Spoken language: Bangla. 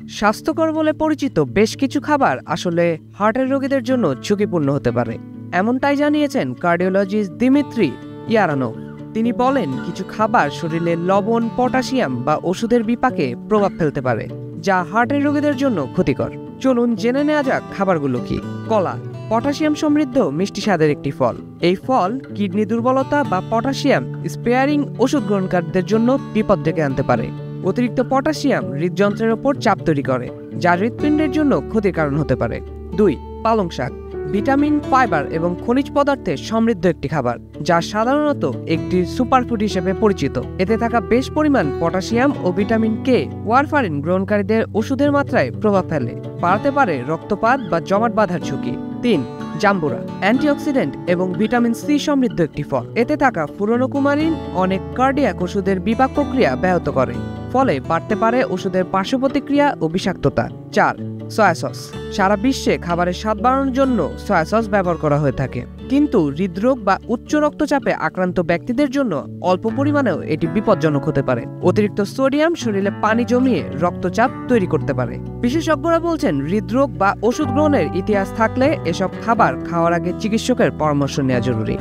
স্বাস্থ্যকর বলে পরিচিত বেশ কিছু খাবার আসলে হার্টের রোগীদের জন্য ঝুঁকিপূর্ণ হতে পারে, এমনটাই জানিয়েছেন কার্ডিওলজিস্ট দিমিত্রি ইয়ারানোভ। তিনি বলেন, কিছু খাবার শরীরে লবণ, পটাশিয়াম বা ওষুধের বিপাকে প্রভাব ফেলতে পারে, যা হার্টের রোগীদের জন্য ক্ষতিকর। চলুন জেনে নেওয়া যাক খাবারগুলো কি। কলা পটাশিয়াম সমৃদ্ধ মিষ্টি স্বাদের একটি ফল। এই ফল কিডনি দুর্বলতা বা পটাশিয়াম স্পেয়ারিং ওষুধ গ্রহণকারীদের জন্য বিপদ ডেকে আনতে পারে। অতিরিক্ত পটাশিয়াম হৃদযন্ত্রের ওপর চাপ তৈরি করে, যা হৃৎপিণ্ডের জন্য ক্ষতির কারণ হতে পারে। 2. পালং শাক ভিটামিন, ফাইবার এবং খনিজ পদার্থে সমৃদ্ধ একটি খাবার, যা সাধারণত একটি সুপারফুড হিসেবে পরিচিত। এতে থাকা বেশ পরিমাণ পটাশিয়াম ও ভিটামিন কে ওয়ারফারিন গ্রহণকারীদের ওষুধের মাত্রায় প্রভাব ফেলে, বাড়াতে পারে রক্তপাত বা জমাট বাঁধার ঝুঁকি। 3. জাম্বুরা অ্যান্টিঅক্সিডেন্ট এবং ভিটামিন সি সমৃদ্ধ একটি ফল। এতে থাকা ফুরানোকুমারিন অনেক কার্ডিয়াক ওষুধের বিপাক প্রক্রিয়া ব্যাহত করে, ফলে বাড়তে পারে ওষুধের পার্শ্ব প্রতিক্রিয়া ও বিষাক্ততা। 4. সয়া সস সারা বিশ্বে খাবারের স্বাদ বাড়ানোর জন্য সয়া সস ব্যবহার করা হয়ে থাকে, কিন্তু হৃদরোগ বা উচ্চ রক্তচাপে আক্রান্ত ব্যক্তিদের জন্য অল্প পরিমাণেও এটি বিপজ্জনক হতে পারে। অতিরিক্ত সোডিয়াম শরীরে পানি জমিয়ে রক্তচাপ তৈরি করতে পারে। বিশেষজ্ঞরা বলছেন, হৃদরোগ বা ওষুধ গ্রহণের ইতিহাস থাকলে এসব খাবার খাওয়ার আগে চিকিৎসকের পরামর্শ নেওয়া জরুরি।